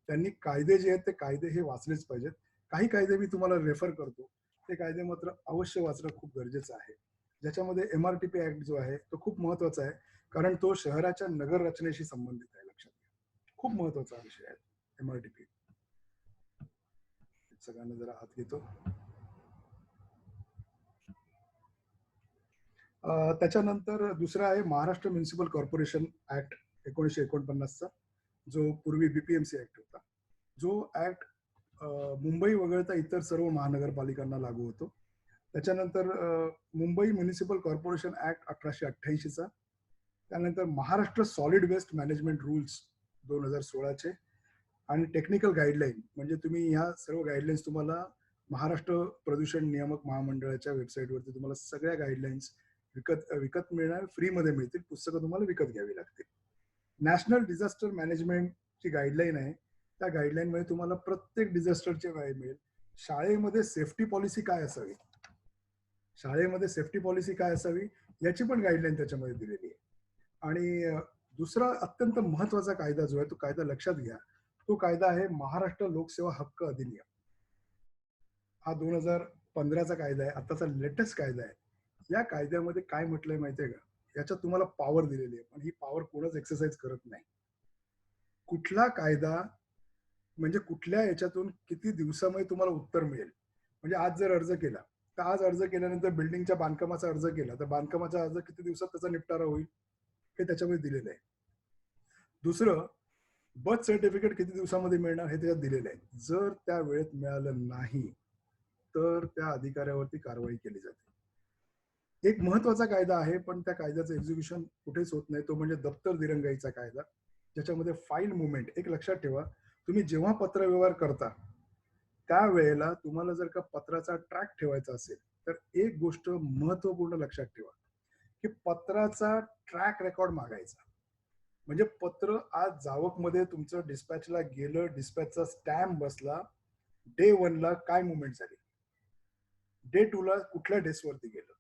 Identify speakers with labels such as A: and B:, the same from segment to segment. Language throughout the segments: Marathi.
A: त्यांनी कायदे जे आहेत ते कायदे हे वाचलेच पाहिजेत. काही कायदे मी तुम्हाला रेफर करतो. ते कायदे मात्र अवश्य वाचणं खूप गरजेचं आहे. ज्याच्यामध्ये MRTP ऍक्ट जो आहे तो खूप महत्वाचा आहे, कारण तो शहराच्या नगर रचनेशी संबंधित आहे. लक्षात घ्या, खूप महत्वाचा विषय आहे MRTP. सगळ्यांना जरा हात घेतो. त्याच्यानंतर दुसरा आहे महाराष्ट्र म्युनिसिपल कॉर्पोरेशन ऍक्ट 1949चा, जो पूर्वी BPMC ऍक्ट होता. जो ऍक्ट मुंबई वगळता इतर सर्व महानगरपालिकांना लागू होतो. त्याच्यानंतर मुंबई म्युनिसिपल कॉर्पोरेशन ऍक्ट 1888चा, त्यानंतर Maharashtra solid waste management rules 2016चे, आणि टेक्निकल गाईडलाईन म्हणजे तुम्ही ह्या सर्व गाईडलाईन्स तुम्हाला महाराष्ट्र प्रदूषण नियामक महामंडळाच्या वेबसाईटवरती तुम्हाला सगळ्या गाईडलाईन्स विकत मिळणार, फ्रीमध्ये मिळतील. पुस्तकं तुम्हाला विकत घ्यावी लागतील. नॅशनल डिझास्टर मॅनेजमेंटची गाईडलाईन आहे. त्या गाईडलाईन मध्ये तुम्हाला प्रत्येक डिझास्टरची वेळ मिळेल. शाळेमध्ये सेफ्टी पॉलिसी काय असावी, शाळेमध्ये सेफ्टी पॉलिसी काय असावी याची पण गाईडलाईन त्याच्यामध्ये दिलेली आहे. आणि दुसरा अत्यंत महत्वाचा कायदा जो आहे तो कायदा लक्षात घ्या. तो कायदा आहे महाराष्ट्र लोकसेवा हक्क अधिनियम. हा 2015चा कायदा आहे, आताचा लेटेस्ट कायदा आहे. या कायद्यामध्ये काय म्हटलंय माहितीये का, याच्यात तुम्हाला पॉवर दिलेली आहे, पण ही पॉवर कोणच एक्सरसाइज करत नाही. कुठला कायदा म्हणजे कुठल्या याच्यातून किती दिवसामध्ये तुम्हाला उत्तर मिळेल. म्हणजे आज जर अर्ज केला तर आज अर्ज केल्यानंतर बिल्डिंगच्या बांधकामाचा अर्ज केला तर बांधकामाचा अर्ज किती दिवसात त्याचा निपटारा होईल हे त्याच्यामध्ये दिलेलं आहे. दुसरं, बर्थ सर्टिफिकेट किती दिवसामध्ये मिळणार हे त्याच्यात दिलेलं आहे. जर त्या वेळेत मिळालं नाही तर त्या अधिकाऱ्यावरती कारवाई केली जाते. एक महत्वाचा कायदा आहे, पण त्या कायद्याचं एक्झिक्युशन कुठेच होत नाही. तो म्हणजे दप्तर दिरंगाईचा कायदा, ज्याच्यामध्ये फाईल मुवमेंट. एक लक्षात ठेवा, तुम्ही जेव्हा पत्रव्यवहार करता त्यावेळेला तुम्हाला जर का पत्राचा ट्रॅक ठेवायचा असेल तर एक गोष्ट महत्वपूर्ण लक्षात ठेवा की पत्राचा ट्रॅक रेकॉर्ड मागायचा. म्हणजे पत्र आज जावक मध्ये तुमचं डिस्पॅचला गेलं, डिस्पॅचचा स्टॅम्प बसला, डे 1 ला काय मुवमेंट झाली, डे 2 ला कुठल्या डेस्कवरती गेलं,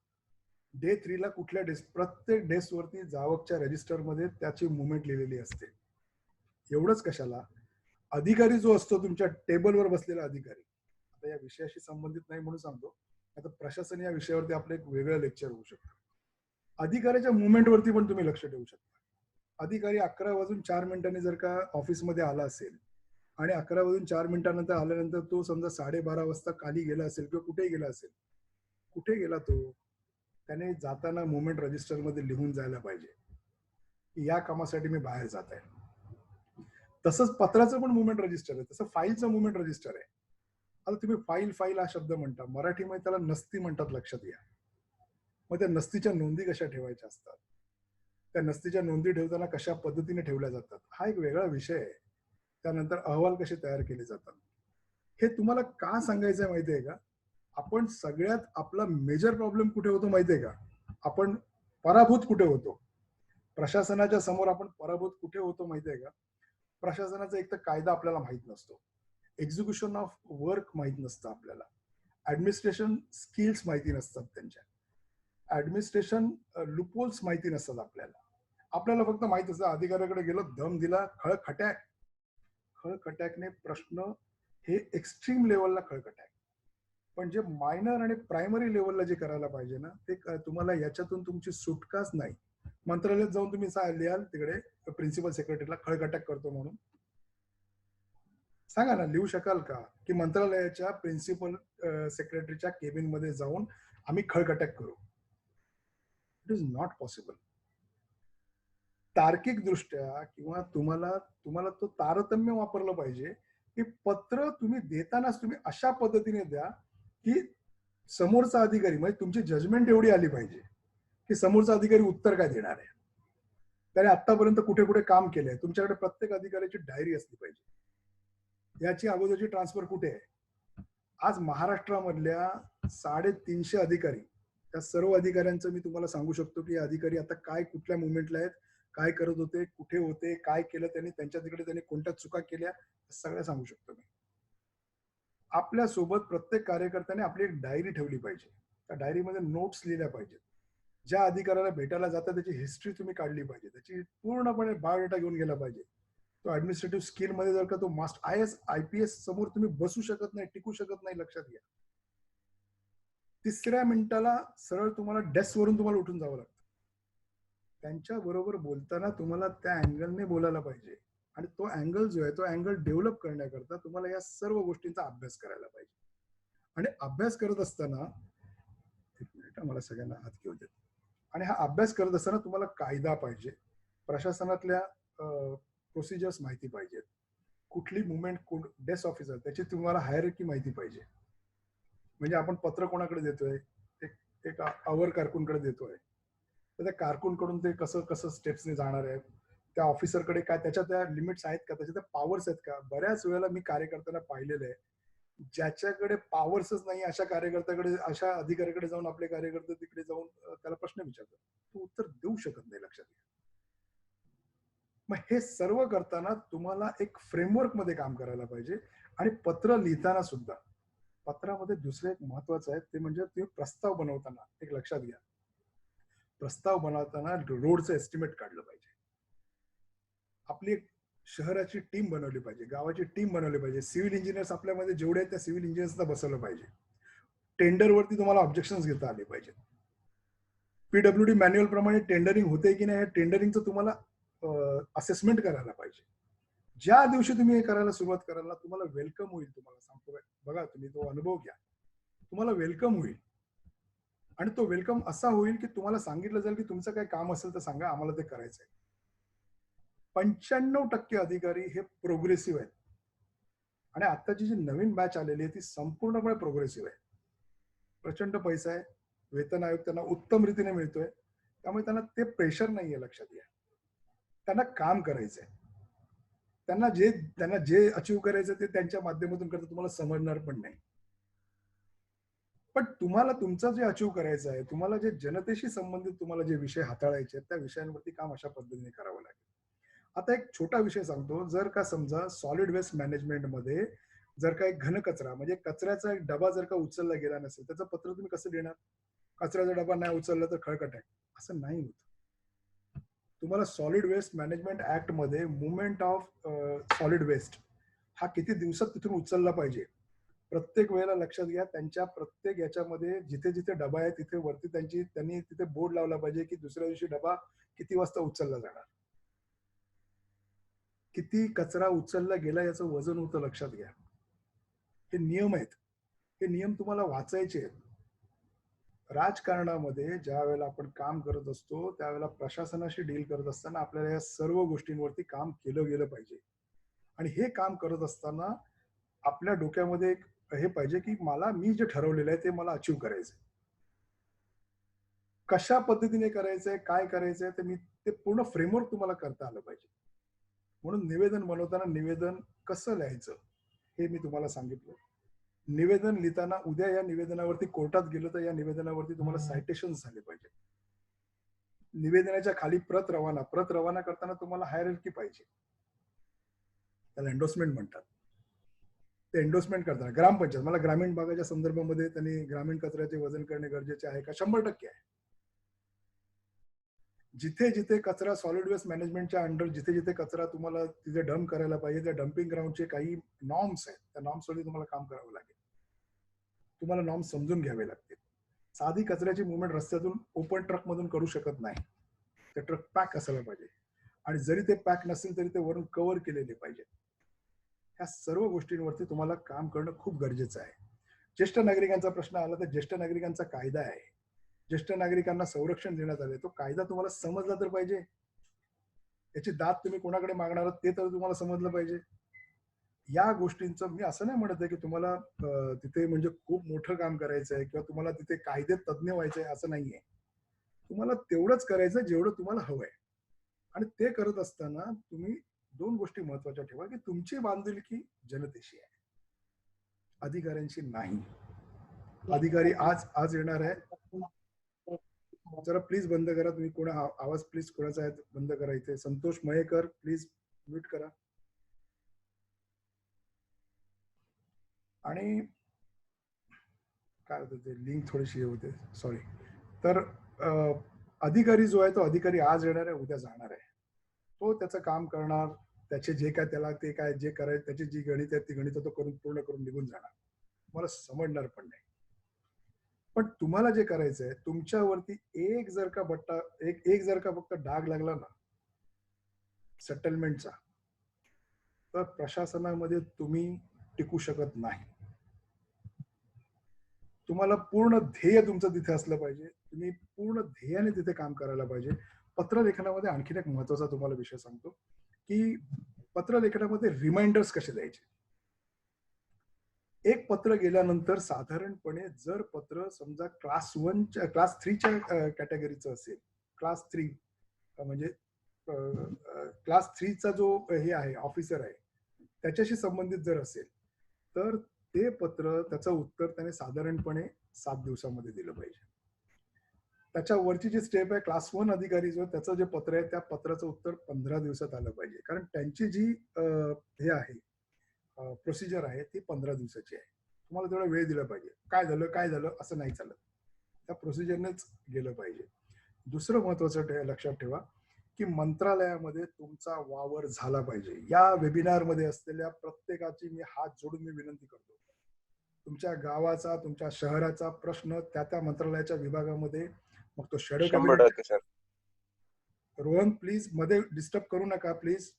A: डे 3 ला कुठल्या डेस्क, प्रत्येक डेस्कवरती जावकच्या रजिस्टरमध्ये त्याची मुवमेंट लिहिलेली असते. एवढंच कशाला, अधिकारी जो असतो तुमच्या टेबलवर बसलेला अधिकारी, आता या विषयाशी संबंधित नाही म्हणून सांगतो, आता प्रशासन या विषयावरती आपलं एक वेगळं लेक्चर होऊ शकतं. अधिकाऱ्याच्या मुवमेंटवरती पण तुम्ही लक्ष ठेवू शकता. अधिकारी 11:04 जर का ऑफिसमध्ये आला असेल आणि 11:04 आल्यानंतर तो समजा 12:30 वाजता खाली गेला असेल किंवा कुठेही गेला असेल, कुठे गेला तो, त्याने जाताना मुवमेंट रजिस्टरमध्ये लिहून जायला पाहिजे की या कामासाठी मी बाहेर जात आहे. तसंच पत्राचं पण मुवमेंट रजिस्टर आहे, तसं फाईलचं मुवमेंट रजिस्टर आहे. आता तुम्ही फाईल फाईल हा शब्द म्हणता, मराठीमध्ये त्याला नस्ती म्हणतात, लक्षात घ्या. मग त्या नस्तीच्या नोंदी कशा ठेवायच्या असतात, त्या नस्तीच्या नोंदी ठेवताना कशा पद्धतीने ठेवल्या जातात हा एक वेगळा विषय आहे. त्यानंतर अहवाल कसे तयार केले जातात हे तुम्हाला का सांगायचं माहितीये का. आपण सगळ्यात आपला मेजर प्रॉब्लेम कुठे होतो माहितीये का, आपण पराभूत कुठे होतो, प्रशासनाच्या समोर आपण पराभूत कुठे होतो माहितीये का. प्रशासनाचा एक तर कायदा आपल्याला माहित नसतो, एक्झिक्युशन ऑफ वर्क माहित नसतं आपल्याला, ऍडमिनिस्ट्रेशन स्किल्स माहिती नसतात, त्यांच्या ऍडमिनिस्ट्रेशन लुपोल्स माहिती नसतात आपल्याला. आपल्याला फक्त माहित असतं अधिकाऱ्याकडे गेलो, दम दिला, खळखट्याक, खळखट्याकने प्रश्न हे एक्स्ट्रीम लेवलला खळखट्याक. पण जे मायनर आणि प्रायमरी लेवलला जे करायला पाहिजे ना ते तुम्हाला याच्यातून तुमची सुटकाच नाही. मंत्रालयात जाऊन तुम्ही लिहाल तिकडे प्रिन्सिपल सेक्रेटरीला खळखट्याक करतो म्हणून, सांगा ना, लिहू शकाल का की मंत्रालयाच्या प्रिन्सिपल सेक्रेटरीच्या केबिन मध्ये जाऊन आम्ही खळखट्याक करू. It is not possible. तार्किक दृष्ट्या किंवा तुम्हाला तो तारतम्य वापरलं पाहिजे की पत्र तुम्ही देतानाच तुम्ही अशा पद्धतीने द्या की समोरचा अधिकारी, म्हणजे तुमची जजमेंट एवढी आली पाहिजे की समोरचा अधिकारी उत्तर काय देणार आहे, त्याने आतापर्यंत कुठे कुठे काम केलंय. तुमच्याकडे प्रत्येक अधिकाऱ्याची डायरी असली पाहिजे, याची अगोदरची ट्रान्सफर कुठे आहे. आज महाराष्ट्रामधल्या 350 अधिकारी, त्या सर्व अधिकाऱ्यांचं मी तुम्हाला सांगू शकतो की अधिकारी आता काय कुठल्या मुवमेंटला आहेत, काय करत होते, कुठे होते, काय केलं त्यांनी, त्यांच्या तिकडे त्यांनी कोणत्या चुका केल्या, सगळं सांगू शकतो मी. आपल्या सोबत प्रत्येक कार्यकर्त्याने आपली एक डायरी ठेवली पाहिजे, त्या डायरीमध्ये नोट्स लिहिल्या पाहिजेत. ज्या अधिकाऱ्याला भेटायला जाता त्याची हिस्ट्री तुम्ही काढली पाहिजे, त्याची पूर्णपणे बायोडेटा घेऊन गेला पाहिजे. तो ऍडमिनिस्ट्रेटिव्ह स्किल मध्ये जर का तो IAS IPS समोर तुम्ही बसू शकत नाही, टिकू शकत नाही, लक्षात घ्या. तिसऱ्या मिनिटाला सरळ तुम्हाला डेस्क वरून तुम्हाला उठून जावं लागतं. त्यांच्या बरोबर बोलताना तुम्हाला त्या अँगलने बोलायला पाहिजे. आणि तो अँगल जो आहे तो अँगल डेव्हलप करण्याकरता तुम्हाला या सर्व गोष्टींचा अभ्यास करायला पाहिजे. आणि अभ्यास करत असताना, एक मिनिट मला सगळ्यांना हात घेऊ देत. आणि हा अभ्यास करत असताना तुम्हाला कायदा पाहिजे, प्रशासनातल्या प्रोसिजर्स माहिती पाहिजेत, कुठली मुवमेंट डेस्क ऑफिसर त्याची तुम्हाला हायरकी माहिती पाहिजे. म्हणजे आपण पत्र कोणाकडे देतोय, एक आवर कारकूनकडे देतोय, तर त्या कारकूनकडून ते कसं कसं स्टेप्सने जाणार आहे, त्या ऑफिसरकडे काय त्याच्या त्या लिमिट्स आहेत का, त्याच्या त्या पॉवर्स आहेत का. बऱ्याच वेळेला मी कार्यकर्त्यांना पाहिलेलं आहे, ज्याच्याकडे पॉवर्सच नाही अशा कार्यकर्त्याकडे, अशा अधिकाऱ्याकडे जाऊन आपले कार्यकर्ते तिकडे जाऊन त्याला प्रश्न विचारतात, तो उत्तर देऊ शकत नाही, लक्षात घ्या. मग हे सर्व करताना तुम्हाला एक फ्रेमवर्क मध्ये काम करायला पाहिजे. आणि पत्र लिहिताना सुद्धा पत्रामध्ये दुसरं एक महत्वाचं आहे, ते म्हणजे तुम्ही प्रस्ताव बनवताना एक लक्षात घ्या, प्रस्ताव बनवताना रोडचं एस्टिमेट काढलं पाहिजे. आपली एक शहराची टीम बनवली पाहिजे, गावाची टीम बनवली पाहिजे. सिव्हिल इंजिनियर्स आपल्यामध्ये जेवढे आहेत त्या सिव्हिल इंजिनियर्सला बसवलं पाहिजे. टेंडरवरती तुम्हाला ऑब्जेक्शन्स घेता आले पाहिजे. PWD मॅन्युअल प्रमाणे टेंडरिंग होते की नाही, टेंडरिंगचं तुम्हाला असेसमेंट करायला पाहिजे. ज्या दिवशी तुम्ही हे करायला सुरुवात कराल ना, तुम्हाला वेलकम होईल. तुम्हाला सांगतो, बघा तुम्ही तो अनुभव घ्या, तुम्हाला वेलकम होईल. आणि तो वेलकम असा होईल की तुम्हाला सांगितलं जाईल की तुमचं काही काम असेल तर सांगा, आम्हाला ते करायचंय. 95% अधिकारी हे प्रोग्रेसिव्ह आहेत. आणि आताची जी नवीन बॅच आलेली आहे ती संपूर्णपणे प्रोग्रेसिव्ह आहे. प्रचंड पैसा आहे, वेतन आयोग त्यांना उत्तम रीतीने मिळतोय, त्यामुळे त्यांना ते प्रेशर नाहीये, लक्षात घ्या. त्यांना काम करायचंय, त्यांना जे अचीव करायचं ते त्यांच्या माध्यमातून करता तुम्हाला समजणार पण नाही. पण तुम्हाला तुमचं जे अचीव करायचं आहे, तुम्हाला जे जनतेशी संबंधित तुम्हाला जे विषय हाताळायचे आहेत, त्या विषयांवरती काम अशा पद्धतीने करावं लागेल. आता एक छोटा विषय सांगतो, जर का समजा सॉलिड वेस्ट मॅनेजमेंट मध्ये जर का एक घनकचरा म्हणजे कचऱ्याचा एक डबा जर का उचलला गेला नसेल, त्याचं पत्र तुम्ही कसं देणार. कचऱ्याचा डबा नाही उचलला तर खळकट आहे, असं नाही होत. तुम्हाला सॉलिड वेस्ट मॅनेजमेंट ऍक्ट मध्ये मुवमेंट ऑफ सॉलिड वेस्ट हा किती दिवसात तिथून उचलला पाहिजे, प्रत्येक वेळेला लक्षात घ्या. त्यांच्या प्रत्येक याच्यामध्ये जिथे जिथे डबा आहे तिथे वरती त्यांनी तिथे बोर्ड लावला पाहिजे की दुसऱ्या दिवशी डबा किती वाजता उचलला जाणार, किती कचरा उचलला गेला याचं वजन होतं, लक्षात घ्या. हे नियम आहेत, हे नियम तुम्हाला वाचायचे आहेत. राजकारणामध्ये ज्या वेळेला आपण काम करत असतो त्यावेळेला प्रशासनाशी डील करत असताना आपल्याला या सर्व गोष्टींवरती काम केलं गेलं पाहिजे. आणि हे काम करत असताना आपल्या डोक्यामध्ये एक हे पाहिजे की मी जे ठरवलेलं आहे ते मला अचीव करायचंय. कशा पद्धतीने करायचंय, काय करायचंय, ते ते पूर्ण फ्रेमवर्क तुम्हाला करता आलं पाहिजे. म्हणून निवेदन बनवताना निवेदन कसं लिहायचं हे मी तुम्हाला सांगितलं. निवेदन लिहिताना उद्या या निवेदनावरती कोर्टात गेलं तर या निवेदनावरती तुम्हाला सायटेशन झाले पाहिजे. निवेदनाच्या खाली प्रत रवाना करताना तुम्हाला हायरार्की पाहिजे, त्याला एंडोर्समेंट म्हणतात. ते एंडोर्समेंट करताना ग्रामपंचायत, मला ग्रामीण भागाच्या संदर्भामध्ये त्यांनी ग्रामीण कचऱ्याचे वजन करणे गरजेचे आहे का, 100% आहे. जिथे जिथे कचरा सॉलिड वेस्ट मॅनेजमेंटच्या अंडर जिथे जिथे कचरा तुम्हाला तिथे डम्प करायला पाहिजे, त्या डम्पिंग ग्राउंडचे काही नॉर्म्स आहेत, त्या नॉर्म्सवरती तुम्हाला काम करावं लागेल. तुम्हाला नॉर्म्स समजून घ्यावे लागतील. साधी कचऱ्याची मुवमेंट रस्त्यातून ओपन ट्रक मधून करू शकत नाही, ते ट्रक पॅक असायला पाहिजे. आणि जरी ते पॅक नसेल तरी ते वरून कव्हर केलेले पाहिजे. ह्या सर्व गोष्टींवरती तुम्हाला काम करणं खूप गरजेचं आहे. ज्येष्ठ नागरिकांचा प्रश्न आला तर ज्येष्ठ नागरिकांचा कायदा आहे, ज्येष्ठ नागरिकांना संरक्षण देण्यात आले, तो कायदा तुम्हाला समजला तर पाहिजे. त्याची दाद तुम्ही कोणाकडे मागणार आहात ते तर तुम्हाला समजलं पाहिजे. या गोष्टींचं मी असं नाही म्हणत आहे की तुम्हाला तिथे म्हणजे खूप मोठं काम करायचं आहे किंवा तुम्हाला तिथे कायदे तज्ज्ञ व्हायचंय, असं नाहीये. तुम्हाला तेवढंच करायचं जेवढं तुम्हाला हवंय. आणि ते करत असताना तुम्ही दोन गोष्टी महत्वाच्या ठेवा की तुमची बांधिलकी जनतेशी आहे, अधिकाऱ्यांशी नाही. अधिकारी आज आज येणार आहे. जरा प्लीज बंद करा, तुम्ही कोणा आवाज प्लीज कोणाचा आहे बंद करा. इथे संतोष मयेकर प्लीज म्यूट करा. आणि काय होतं ते लिंक थोडीशी हे होते, सॉरी. तर अधिकारी जो आहे तो अधिकारी आज येणार आहे, उद्या जाणार आहे. तो त्याचं काम करणार, त्याचे जे काय त्याला ते काय जे करायचं त्याची जी गणित आहेत ती गणित तो करून पूर्ण करून निघून जाणार, मला समजणार पण नाही. पण तुम्हाला जे करायचं आहे तुमच्यावरती एक जर का बट्टा एक जर का फक्त डाग लागला ना सेटलमेंटचा, तर प्रशासनामध्ये तुम्ही टिकू शकत नाही. तुम्हाला पूर्ण ध्येय तुमचं तिथे असलं पाहिजे, तुम्ही पूर्ण ध्येयाने तिथे काम करायला पाहिजे. पत्रलेखनामध्ये आणखीन एक महत्वाचा तुम्हाला विषय सांगतो की पत्रलेखनामध्ये रिमाइंडर्स कसे द्यायचे. एक पत्र गेल्यानंतर साधारणपणे जर पत्र समजा क्लास 3च्या कॅटेगरीचं असेल, क्लास 3 म्हणजे क्लास 3चा जो हे आहे ऑफिसर आहे त्याच्याशी संबंधित जर असेल, तर ते पत्र त्याचं उत्तर त्याने साधारणपणे 7 दिवसामध्ये दिलं पाहिजे. त्याच्या वरची जी स्टेप आहे क्लास 1 अधिकारी जो त्याचं जे पत्र आहे त्या पत्राचं उत्तर 15 दिवसात आलं पाहिजे, कारण त्यांची जी हे आहे प्रोसिजर आहे ती 15 दिवसाची आहे. तुम्हाला तेवढा वेळ दिला पाहिजे. काय झालं असं नाही चालत, त्या प्रोसिजरनेच गेलं पाहिजे. दुसरं महत्वाचं लक्षात ठेवा की मंत्रालयामध्ये तुमचा वावर झाला पाहिजे. या वेबिनार मध्ये असलेल्या प्रत्येकाची मी हात जोडून मी विनंती करतो, तुमच्या गावाचा तुमच्या शहराचा प्रश्न त्या त्या मंत्रालयाच्या विभागामध्ये, मग तो शॅडो कॅबिनेट. रोहन प्लीज मध्ये डिस्टर्ब करू नका प्लीज,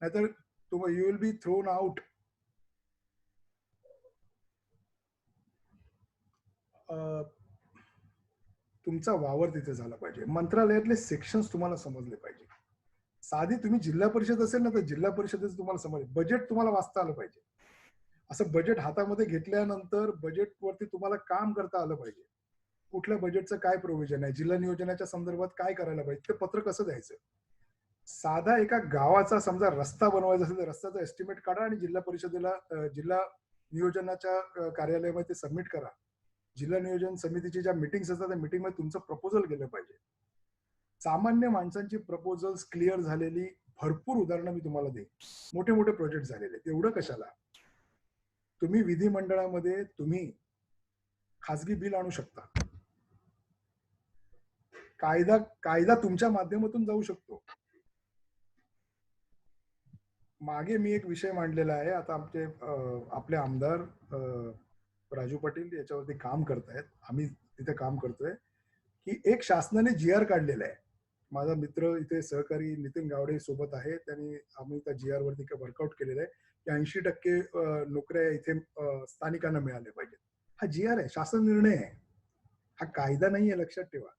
A: नाहीतर you will be thrown out. तुमचा वावर तिथे झाला पाहिजे. मंत्रालयातले सेक्शन्स तुम्हाला समजले पाहिजे. साधी तुम्ही जिल्हा परिषद असेल ना तर जिल्हा परिषदेचं तुम्हाला समजेल. बजेट तुम्हाला वाचता आलं पाहिजे. असं बजेट हातामध्ये घेतल्यानंतर बजेटवरती तुम्हाला काम करता आलं पाहिजे. कुठल्या बजेटचं काय प्रोव्हिजन आहे, जिल्हा नियोजनाच्या संदर्भात काय करायला पाहिजे, ते पत्र कसं द्यायचं. साधा एका गावाचा समजा रस्ता बनवायचा असेल तर रस्त्याचा एस्टिमेट काढा आणि जिल्हा परिषदेला जिल्हा नियोजनाच्या कार्यालयामध्ये ते सबमिट करा. जिल्हा नियोजन समितीची ज्या मिटिंग्स असतात त्या मिटिंगमध्ये तुमचं प्रपोजल गेलं पाहिजे. सामान्य माणसांची प्रपोजल्स क्लिअर झालेली भरपूर उदाहरणं मी तुम्हाला देईन. मोठे मोठे प्रोजेक्ट झालेले, एवढं कशाला. तुम्ही विधिमंडळामध्ये तुम्ही खासगी बिल आणू शकता. कायदा तुमच्या माध्यमातून जाऊ शकतो. मागे मी एक विषय मांडलेला आहे, आता आपले आमदार राजू पाटील याच्यावरती काम करतायत, आम्ही तिथे काम करतोय की एक शासनाने GR काढलेला आहे. माझा मित्र इथे सहकारी नितीन गावडे सोबत आहे, त्यांनी आम्ही त्या GR वरती वर्कआउट केलेलं आहे की 80% नोकऱ्या इथे स्थानिकांना मिळाल्या पाहिजेत. हा GR आहे, शासन निर्णय आहे, हा कायदा नाहीये, लक्षात ठेवा.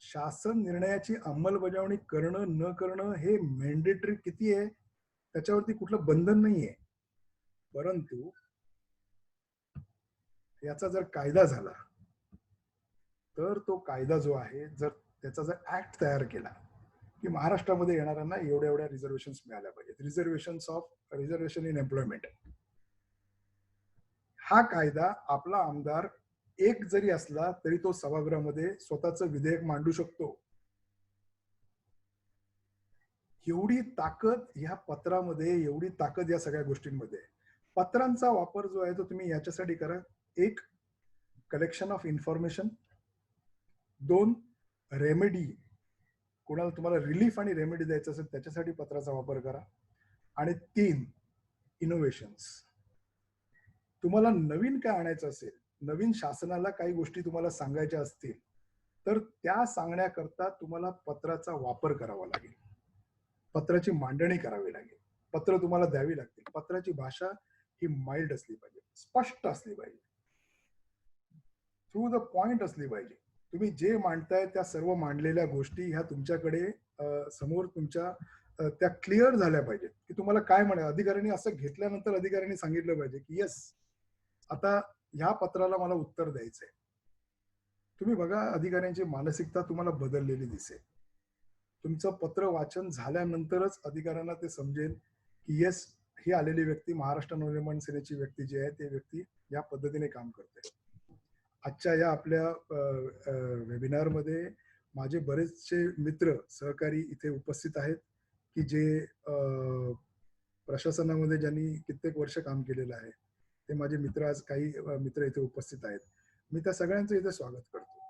A: शासन निर्णयाची अंमलबजावणी करणं न करणं हे मॅन्डेटरी किती आहे, त्याच्यावरती कुठलं बंधन नाहीये. परंतु याचा जर कायदा झाला तर तो कायदा जो आहे जर त्याचा जर ऍक्ट तयार केला की महाराष्ट्रामध्ये येणाऱ्यांना एवढ्या एवढ्या रिझर्वेशन मिळाल्या पाहिजेत, रिझर्वेशन इन एम्प्लॉयमेंट, हा कायदा आपला आमदार एक जरी असला तरी तो सभागृहामध्ये स्वतःचं विधेयक मांडू शकतो. एवढी ताकद ह्या पत्रामध्ये, एवढी ताकद या सगळ्या गोष्टींमध्ये. पत्रांचा वापर जो आहे तो तुम्ही याच्यासाठी करा, एक कलेक्शन ऑफ इन्फॉर्मेशन, 2 रेमेडी, कोणाला तुम्हाला रिलीफ आणि रेमेडी द्यायचं असेल त्याच्यासाठी पत्राचा वापर करा, आणि 3 इनोव्हेशन्स. तुम्हाला नवीन काय आणायचं असेल, नवीन शासनाला काही गोष्टी तुम्हाला सांगायच्या असतील तर त्या सांगण्याकरता तुम्हाला पत्राचा वापर करावा लागेल, पत्राची मांडणी करावी लागेल, पत्र तुम्हाला द्यावी लागतील. पत्राची भाषा ही माइल्ड असली पाहिजे, स्पष्ट असली पाहिजे, थ्रू द पॉइंट असली पाहिजे. तुम्ही जे मांडताय त्या सर्व मांडलेल्या गोष्टी ह्या तुमच्याकडे समोर तुमच्या त्या क्लिअर झाल्या पाहिजेत की तुम्हाला काय म्हणाय. अधिकाऱ्यांनी असं घेतल्यानंतर अधिकाऱ्यांनी सांगितलं पाहिजे की येस, आता ह्या पत्राला मला उत्तर द्यायचंय. तुम्ही बघा अधिकाऱ्यांची मानसिकता तुम्हाला बदललेली दिसेल. तुमचं पत्र वाचन झाल्यानंतरच अधिकाऱ्यांना ते समजेल की येस, ही आलेली व्यक्ती महाराष्ट्र नवनिर्माण सेनेची व्यक्ती जी आहे ते व्यक्ती या पद्धतीने काम करते. आजच्या या आपल्या वेबिनार मध्ये माझे बरेचसे मित्र सहकारी इथे उपस्थित आहेत की जे प्रशासनामध्ये ज्यांनी कित्येक वर्ष काम केलेलं आहे, ते माझे मित्र, आज काही मित्र इथे उपस्थित आहेत. मी त्या सगळ्यांचं इथे स्वागत करतो.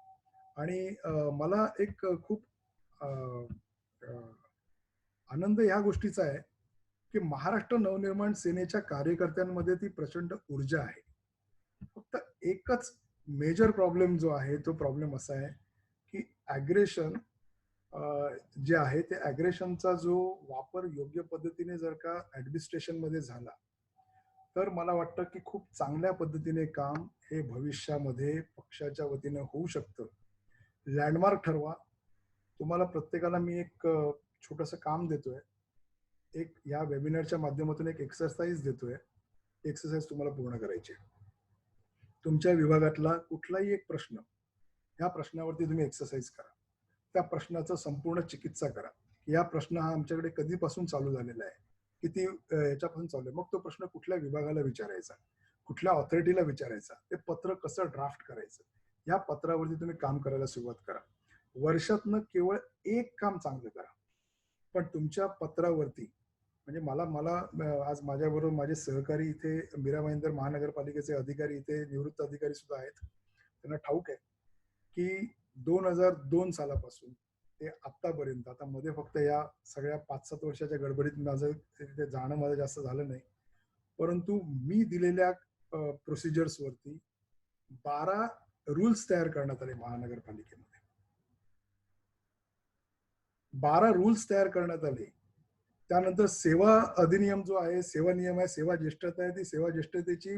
A: आणि मला एक खूप आनंद ह्या गोष्टीचा आहे की महाराष्ट्र नवनिर्माण सेनेच्या कार्यकर्त्यांमध्ये ती प्रचंड ऊर्जा आहे. फक्त एकच मेजर प्रॉब्लेम जो आहे तो प्रॉब्लेम असा आहे की ॲग्रेशन जे आहे ते ॲग्रेशनचा जो वापर योग्य पद्धतीने जर का ॲडमिनिस्ट्रेशनमध्ये झाला तर मला वाटतं की खूप चांगल्या पद्धतीने काम हे भविष्यामध्ये पक्षाच्या वतीनं होऊ शकतं. लँडमार्क ठरवा. तुम्हाला प्रत्येकाला मी एक छोटंसं काम देतोय. एक या वेबिनारच्या माध्यमातून एक एक्सरसाइज देतोय. एक्सरसाइज तुम्हाला पूर्ण करायची आहे. तुमच्या विभागातला कुठलाही एक प्रश्न, या प्रश्नावरती तुम्ही एक्सरसाइज करा. त्या प्रश्नाचं संपूर्ण चिकित्सा करा. या प्रश्न हा आमच्याकडे कधीपासून चालू झालेला आहे, किती याच्यापासून चालू आहे. मग तो प्रश्न कुठल्या विभागाला विचारायचा, कुठल्या ऑथॉरिटीला विचारायचा, ते पत्र कसं ड्राफ्ट करायचं, या पत्रावरती तुम्ही काम करायला सुरुवात करा. वर्षातनं केवळ एक काम चांगलं करा, पण तुमच्या पत्रावरती म्हणजे मला मला आज माझ्याबरोबर माझे सहकारी इथे मीरा भाईंदर महानगरपालिकेचे अधिकारी इथे निवृत्त अधिकारी सुद्धा आहेत. त्यांना ठाऊक आहे की 2002 सालापासून ते आत्तापर्यंत, आता मध्ये फक्त या सगळ्या 5-7 वर्षाच्या गडबडीत माझं तिथे जाणं माझं जास्त झालं नाही, परंतु मी दिलेल्या प्रोसिजर्सवरती 12 रूल्स तयार करण्यात आले महानगरपालिकेमध्ये. 12 रूल्स तयार करण्यात आले. त्यानंतर सेवा अधिनियम जो आहे, सेवा नियम आहे, सेवा ज्येष्ठता आहे, ती सेवा ज्येष्ठतेची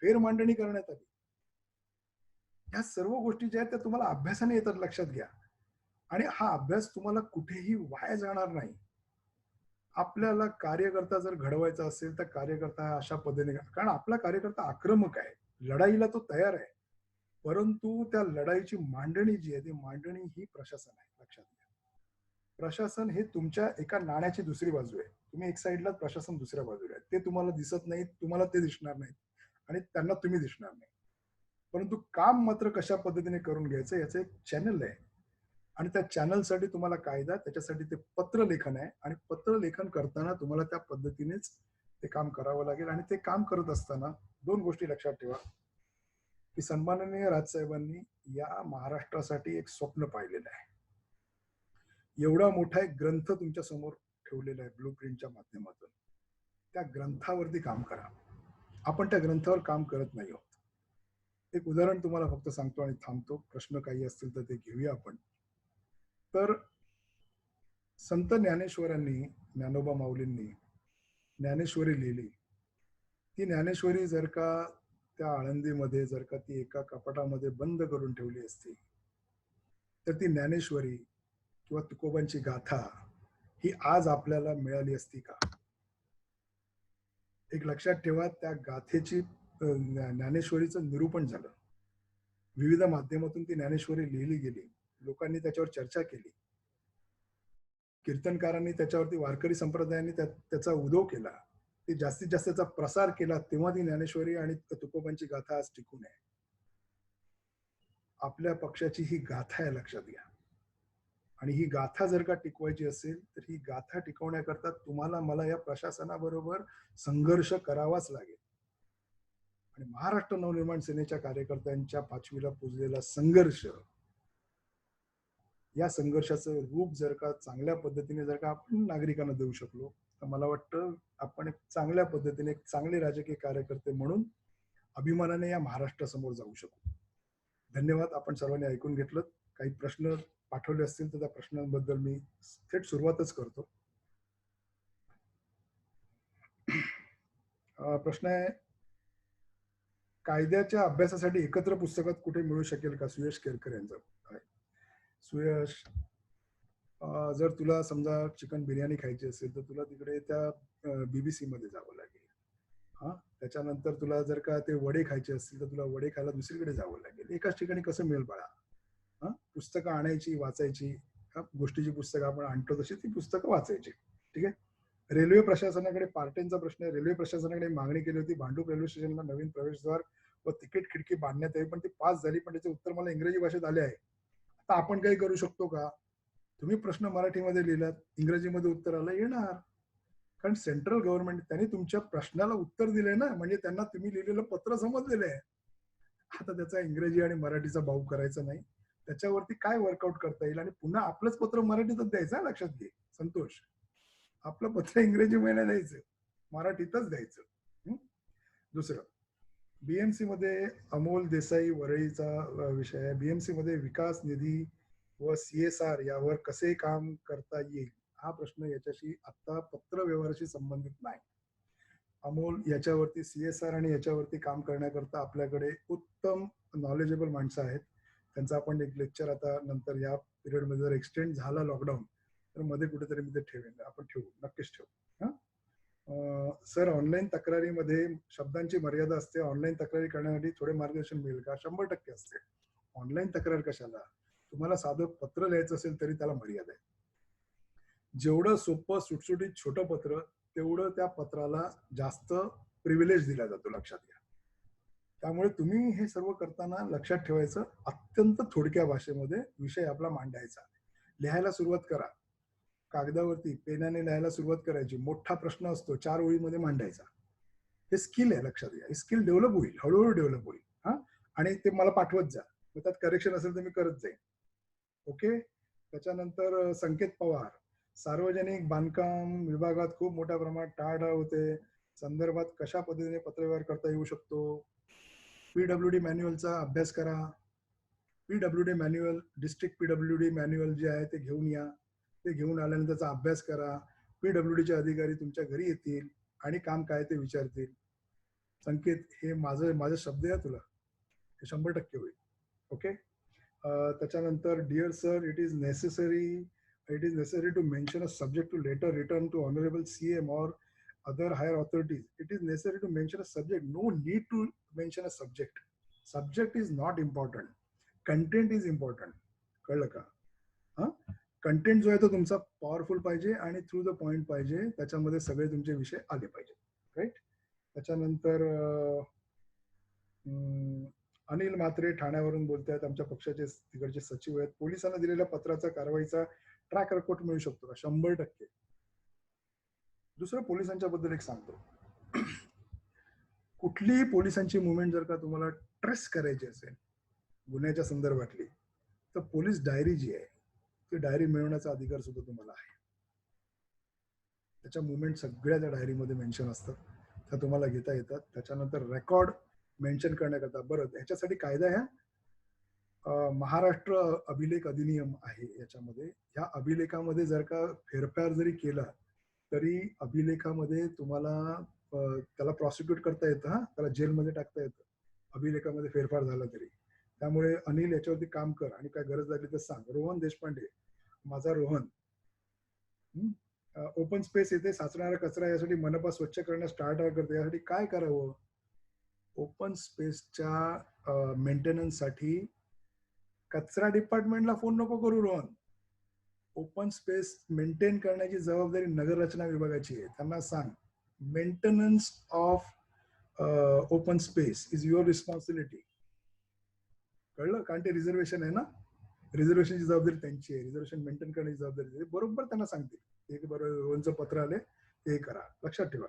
A: फेरमांडणी करण्यात आली. ह्या सर्व गोष्टी ज्या आहेत त्या तुम्हाला अभ्यासाने येतात, लक्षात घ्या. आणि हा अभ्यास तुम्हाला कुठेही वाया जाणार नाही. आपल्याला कार्यकर्ता जर घडवायचा असेल तर कार्यकर्ता हा अशा पद्धतीने, कारण आपला कार्यकर्ता आक्रमक आहे, लढाईला तो तयार आहे, परंतु त्या लढाईची मांडणी जी आहे ती मांडणी ही प्रशासन आहे, लक्षात घ्या. प्रशासन हे तुमच्या एका नाण्याची दुसरी बाजू आहे. तुम्ही एक साईडला, प्रशासन दुसऱ्या बाजूला आहे. ते तुम्हाला दिसत नाहीत, तुम्हाला ते दिसणार नाहीत आणि त्यांना तुम्ही दिसणार नाही. परंतु काम मात्र कशा पद्धतीने करून घ्यायचं याचं एक चॅनल आहे आणि त्या चॅनलसाठी तुम्हाला कायदा, त्याच्यासाठी ते पत्रलेखन आहे आणि पत्रलेखन करताना तुम्हाला त्या पद्धतीनेच ते काम करावं लागेल. आणि ते काम करत असताना 2 गोष्टी लक्षात ठेवा की सन्माननीय राजसाहेबांनी या महाराष्ट्रासाठी एक स्वप्न पाहिलेलं आहे. एवढा मोठा एक ग्रंथ तुमच्या समोर ठेवलेला आहे ब्लू प्रिंटच्या माध्यमातून. त्या ग्रंथावरती काम करा. आपण त्या ग्रंथावर काम करत नाही आहोत. एक उदाहरण तुम्हाला फक्त सांगतो आणि थांबतो. प्रश्न काही असतील तर ते घेऊया आपण. तर संत ज्ञानेश्वरांनी, ज्ञानोबा माऊलींनी ज्ञानेश्वरी लिहिली. ती ज्ञानेश्वरी जर का त्या आळंदीमध्ये जर का ती एका कपाटामध्ये बंद करून ठेवली असती तर ती ज्ञानेश्वरी किंवा तुकोबांची गाथा ही आज आपल्याला मिळाली असती का? एक लक्षात ठेवा, त्या गाथेची ज्ञानेश्वरीचं निरूपण झालं. विविध माध्यमातून ती ज्ञानेश्वरी लिहिली गेली. लोकांनी त्याच्यावर चर्चा केली. कीर्तनकारांनी त्याच्यावरती, वारकरी संप्रदायांनी त्याचा उदो केला. ते जास्तीत जास्त त्याचा प्रसार केला, तेव्हा ती ज्ञानेश्वरी आणि तुकोबांची गाथा आज टिकून आहे. आपल्या पक्षाची ही गाथा आहे, लक्षात घ्या. आणि ही गाथा जर का टिकवायची असेल तर ही गाथा टिकवण्याकरता तुम्हाला मला या प्रशासनाबरोबर संघर्ष करावाच लागेल. आणि महाराष्ट्र नवनिर्माण सेनेच्या कार्यकर्त्यांच्या 5वीला पुजलेला संघर्ष, या संघर्षाचं रूप जर का चांगल्या पद्धतीने जर का आपण नागरिकांना देऊ शकलो तर मला वाटतं आपण एक चांगल्या पद्धतीने, एक चांगले राजकीय कार्यकर्ते म्हणून अभिमानाने या महाराष्ट्रासमोर जाऊ शकू. धन्यवाद. आपण सर्वांनी ऐकून घेतलं. काही प्रश्न पाठवले असतील तर त्या प्रश्नांबद्दल मी थेट सुरुवातच करतो. प्रश्न आहे, कायद्याच्या अभ्यासासाठी एकत्र पुस्तकात कुठे मिळू शकेल का? सुयश केरकर यांचं आहे. सुयश, जर तुला समजा चिकन बिर्याणी खायची असेल तर तुला तिकडे त्या BBC मध्ये जावं लागेल. हा, त्याच्यानंतर तुला जर का ते वडे खायचे असतील तर तुला वडे खायला दुसरीकडे जावं लागेल. एकाच ठिकाणी कसं मिळेल बाळा? हा, पुस्तकं आणायची, वाचायची. गोष्टीची पुस्तकं आपण आणतो तशी ती पुस्तकं वाचायची. ठीक आहे. रेल्वे प्रशासनाकडे पार्ट्यांचा प्रश्न आहे. रेल्वे प्रशासनाकडे मागणी केली होती भांडूप रेल्वे स्टेशनला नवीन प्रवेशद्वार व तिकीट खिडकी बांधण्यात यावी, पण ती पास झाली, पण त्याचे उत्तर मला इंग्रजी भाषेत आले आहे. आता आपण काही करू शकतो का? तुम्ही प्रश्न मराठीमध्ये लिहिलात, इंग्रजीमध्ये उत्तर आलं, येणार. कारण सेंट्रल गव्हर्नमेंट त्यांनी तुमच्या प्रश्नाला उत्तर दिलंय ना, म्हणजे त्यांना तुम्ही लिहिलेलं पत्र समजलेलं आहे. आता त्याचा इंग्रजी आणि मराठीचा भाव करायचा नाही. त्याच्यावरती काय वर्कआउट करता येईल आणि पुन्हा आपलंच पत्र मराठीतच द्यायचं, लक्षात घे संतोष. आपलं पत्र इंग्रजीमध्ये नाही द्यायचं, मराठीतच द्यायचं. दुसरं, बीएमसी मध्ये अमोल देसाई वरळीचा विषय आहे. बीएमसी मध्ये विकास निधी व सीएसआर यावर कसे काम करता येईल हा प्रश्न याच्याशी आता पत्र व्यवहाराशी संबंधित नाही. अमोल याच्यावरती सीएसआर आणि याच्यावरती काम करण्याकरता आपल्याकडे उत्तम नॉलेजेबल माणसं आहेत. त्यांचा आपण एक लेक्चर आता नंतर या पिरियडमध्ये जर एक्सटेंड झाला लॉकडाऊन तर मध्ये कुठेतरी मी ते ठेवेन, आपण ठेवू, नक्कीच ठेवू. सर, ऑनलाईन तक्रारीमध्ये शब्दांची मर्यादा असते, ऑनलाईन तक्रारी करण्यासाठी थोडे मार्गदर्शन मिळेल का? 100% असते. ऑनलाईन तक्रार कशाला, तुम्हाला साधं पत्र लिहायचं असेल तरी त्याला मर्यादा आहे. जेवढं सोपं सुटसुटीत छोटं पत्र तेवढं त्या पत्राला जास्त प्रिव्हिलेज दिला जातो, लक्षात घ्या. त्यामुळे तुम्ही हे सर्व करताना लक्षात ठेवायचं, अत्यंत थोडक्या भाषेमध्ये विषय आपला मांडायचा. लिहायला सुरुवात करा, कागदावरती पेनाने लिहायला सुरुवात करायची. मोठा प्रश्न असतो 4 ओळीमध्ये मांडायचा. हे स्किल आहे, लक्षात घ्या. हे स्किल डेव्हलप होईल, हळूहळू डेव्हलप होईल. हा, आणि ते मला पाठवत जा, मग त्यात करेक्शन असेल तर मी करत जाईन. ओके. त्याच्यानंतर संकेत पवार, सार्वजनिक बांधकाम विभागात खूप मोठ्या प्रमाणात टाळाटाळ होते, संदर्भात कशा पद्धतीने पत्रव्यवहार करता येऊ शकतो? पीडब्ल्यूडी मॅन्युअलचा अभ्यास करा. PWD manual, district PWD manual जे आहे ते घेऊन या. ते घेऊन आल्यानंतर त्याचा अभ्यास करा. पीडब्ल्यूडीचे अधिकारी तुमच्या घरी येतील आणि काम काय ते विचारतील. संकेत, हे माझे शब्द आहे तुला, हे 100% होईल. ओके. त्याच्यानंतर, dear sir, it is necessary to mention a subject to letter return to honourable CM और other higher authorities. It is necessary to mention a subject. No need to mention a subject. Subject is not important. Content is important. कळलं का? हा, कंटेंट जो आहे तो तुमचा पॉवरफुल पाहिजे आणि थ्रू द पॉइंट पाहिजे, त्याच्यामध्ये सगळे तुमचे विषय आले पाहिजे. राईट. त्याच्यानंतर अनिल म्हात्रे ठाण्यावरून बोलतायत, आमच्या पक्षाचे तिकडचे सचिव आहेत. पोलिसांना दिलेल्या पत्राचा कारवाईचा ट्रॅक रेकॉर्ड मिळू शकतो का? 100%. दुसरं, पोलिसांच्या बद्दल एक सांगतो. कुठलीही पोलिसांची मुवमेंट जर का तुम्हाला ट्रेस करायची असेल गुन्ह्याच्या संदर्भातली, तर पोलीस डायरी जी आहे ती डायरी मिळवण्याचा अधिकार सुद्धा तुम्हाला आहे. त्याच्या मुवमेंट सगळ्या त्या डायरीमध्ये मेन्शन असतात, त्या तुम्हाला घेता येतात. त्याच्यानंतर रेकॉर्ड मेन्शन करण्याकरता, बरं, ह्याच्यासाठी कायदा ह्या महाराष्ट्र अभिलेख अधिनियम आहे. याच्यामध्ये, ह्या अभिलेखामध्ये जर का फेरफार जरी केला तरी अभिलेखामध्ये तुम्हाला त्याला प्रॉसिक्यूट करता येतं. हा, त्याला जेलमध्ये टाकता येतं अभिलेखामध्ये फेरफार झाला तरी. त्यामुळे अनिल, याच्यावरती काम कर आणि काय गरज लागली तर सांग. रोहन देशपांडे, माझा रोहन, ओपन स्पेस येथे साचणारा कचरा यासाठी मनपा स्वच्छ करण्यास टाळाटाळ करते, यासाठी काय करावं? ओपन स्पेसच्या मेंटेनन्ससाठी कचरा डिपार्टमेंटला फोन नको करू रोहन. ओपन स्पेस मेंटेन करण्याची जबाबदारी नगर रचना विभागाची आहे. त्यांना सांग, maintenance of open space is your responsibility. कळलं? कारण ते रिझर्वेशन आहे ना, रिझर्वेशनची जबाबदारी त्यांची आहे, रिझर्वेशन मेंटेन करण्याची जबाबदारी. बरोबर त्यांना सांगतील, एक बरोबर पत्र आले ते करा. लक्षात ठेवा.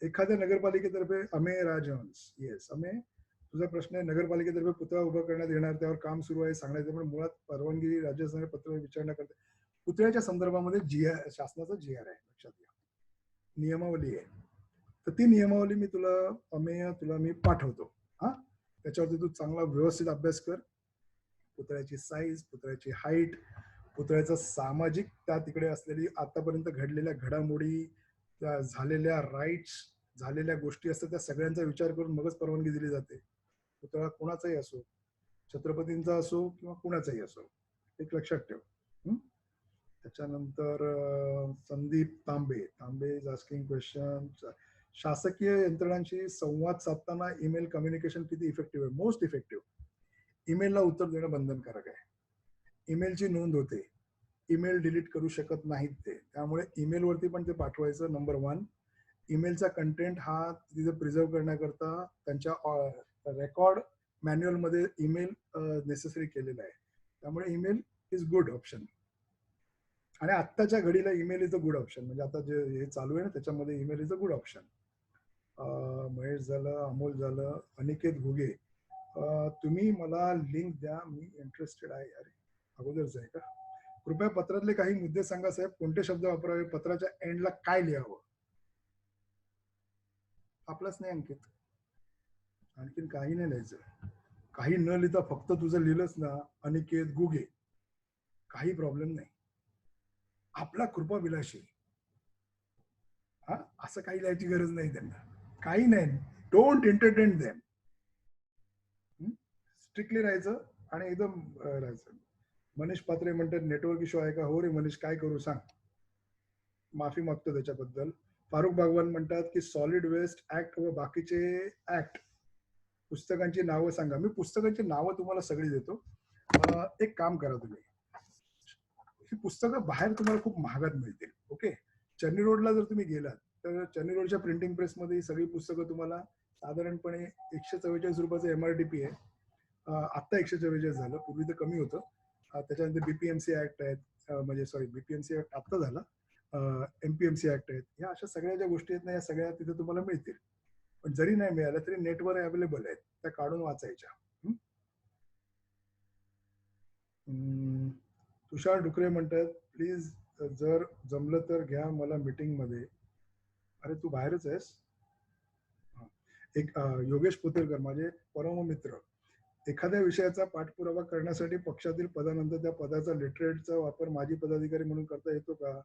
A: एखाद्या नगरपालिकेतर्फे, अमेय राजहंस, येस अमेय, तुझा प्रश्न आहे, नगरपालिकेतर्फे पुतळा उभा करण्यात येणार, त्यावर काम सुरू आहे सांगण्याचे, पण मुळात परवानगी राज्य पत्र विचारणा करते. पुतळ्याच्या संदर्भामध्ये जीआर, शासनाचा जीआर आहे, लक्षात घ्या, नियमावली आहे. तर ती नियमावली मी तुला मी पाठवतो. हा, त्याच्यावरती तू चांगला व्यवस्थित अभ्यास कर. पुतळ्याची साईज, पुतळ्याची हाईट, पुतळ्याचं सामाजिक, त्या तिकडे असलेली आतापर्यंत घडलेल्या घडामोडी, त्या झालेल्या राईट्स, झालेल्या गोष्टी असतात, त्या सगळ्यांचा विचार करून मगच परवानगी दिली जाते. पुतळा कोणाचाही असो, छत्रपतींचा असो किंवा कुणाचाही असो, एक लक्षात ठेव. त्याच्यानंतर संदीप तांबे इज आस्किंग क्वेश्चन, शासकीय यंत्रणांशी संवाद साधताना ईमेल कम्युनिकेशन किती इफेक्टिव्ह आहे? Most effective. ईमेलला उत्तर देणं बंधनकारक आहे. ईमेलची नोंद होते, ईमेल डिलीट करू शकत नाहीत ते, त्यामुळे ईमेलवरती पण ते पाठवायचं. नंबर 1. ईमेलचा कंटेंट हा तिथे प्रिझर्व करण्याकरता त्यांच्या रेकॉर्ड मॅन्युअलमध्ये ईमेल नेसेसरी केलेला आहे. त्यामुळे ईमेल इज गुड ऑप्शन. आणि आत्ताच्या घडीला email is a good option. म्हणजे आता जे हे चालू आहे ना, त्याच्यामध्ये email is a good option. Mahesh झालं, अमोल झालं, अनिकेत घुगे, तुम्ही मला लिंक द्या, मी इंटरेस्टेड आहे. अरे, अगोदरच आहे का? कृपया पत्रातले काही मुद्दे सांगा साहेब. कोणते शब्द वापरावे, पत्राच्या एंडला काय लिहावं. आपलाच नाही अंकित, आणखीन काही नाही लिहायचं. काही न लिहिता फक्त तुझं लिहिलंच ना अनिकेत गुगे, काही प्रॉब्लेम नाही. आपला कृपा विलाशी, हा असं काही लिहायची गरज नाही त्यांना, काही नाही. Don't entertain them. स्ट्रिक्टली राहायचं आणि एकदम राहायचं. मनीष पात्रे म्हणतात नेटवर्क इश्यू आहे का. हो रे मनीष, काय करू सांग, माफी मागतो त्याच्याबद्दल. फारुख बागवान म्हणतात की सॉलिड वेस्ट ऍक्ट व बाकीचे ऍक्ट पुस्तकांची नावं सांगा. मी पुस्तकांची नावं तुम्हाला सगळी देतो. एक काम करा तुम्ही, ही पुस्तकं बाहेर तुम्हाला खूप महागात मिळतील. ओके, चन्नी रोडला जर तुम्ही गेलात तर चन्नी रोडच्या प्रिंटिंग प्रेसमध्ये ही सगळी पुस्तकं तुम्हाला साधारणपणे 144 रुपयाचं MRTP आहे. आत्ता 144 झालं, पूर्वी तर कमी होतं. त्याच्यानंतर BPMC ऍक्ट आहेत, म्हणजे सॉरी BPMC ऍक्ट आत्ता झाला, MPMC ऍक्ट आहेत. ह्या अशा सगळ्या ज्या गोष्टी आहेत ना, या सगळ्या तिथे तुम्हाला मिळतील. पण जरी नाही मिळाल्या तरी नेटवर अवेलेबल आहेत, त्या काढून वाचायच्या. तुषार डुकरे म्हणतात प्लीज जर जमलं तर घ्या मला मीटिंग मध्ये. अरे तू बाहेरच आहेस. एक योगेश पुतेलकर माझे परम मित्र, एखाद्या विषयाचा पाठपुरावा करण्यासाठी पक्षातील पदानंतर त्या पदाचा लिटरेटचा वापर माजी पदाधिकारी म्हणून करता येतो का.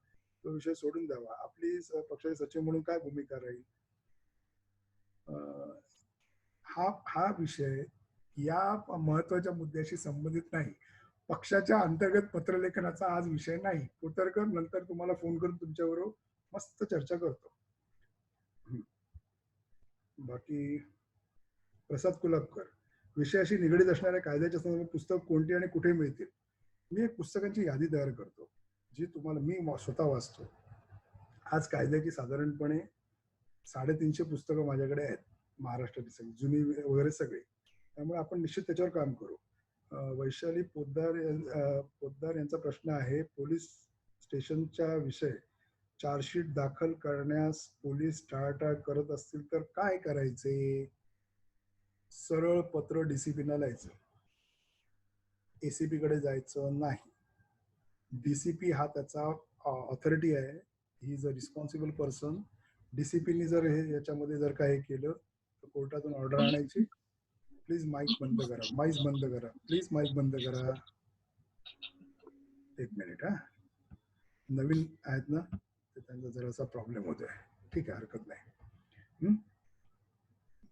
A: तो विषय सोडून द्यावा. आपली पक्षाचे सचिव म्हणून काय भूमिका राहील. हा विषय या महत्वाच्या मुद्द्याशी संबंधित नाही. पक्षाच्या अंतर्गत पत्रलेखनाचा आज विषय नाही. कोतरकर नंतर तुम्हाला फोन करून तुमच्याबरोबर मस्त चर्चा करतो. बाकी प्रसाद कुलाबकर, विषयाशी निगडीत असणाऱ्या कायद्याच्या संदर्भात पुस्तक कोणती आणि कुठे मिळतील. मी एक पुस्तकांची यादी तयार करतो जी तुम्हाला मी स्वतः वाचतो. आज कायद्याची साधारणपणे 350 पुस्तकं माझ्याकडे आहेत, महाराष्ट्राची सगळी जुनी वगैरे सगळे. त्यामुळे आपण निश्चित त्याच्यावर काम करू. वैशाली पोद्दार यांचा प्रश्न आहे, पोलीस स्टेशनच्या विषय चार्जशीट दाखल करण्यास पोलीस टाळाटाळ करत असतील तर काय करायचे. सरळ पत्र DCP ना लिहायचं, ACP कडे जायचं नाही. DCP हा त्याचा ऑथॉरिटी आहे, he is a responsible person. DCP जर हे याच्यामध्ये जर काय केलं तर कोर्टातून ऑर्डर आणायची. प्लीज माईक बंद करा, माईक बंद करा, प्लीज माईक बंद करा. एक मिनिट. नवीन आहेत ना, तर त्यांचा जरासा प्रॉब्लेम होतोय. ठीक आहे, हरकत नाही.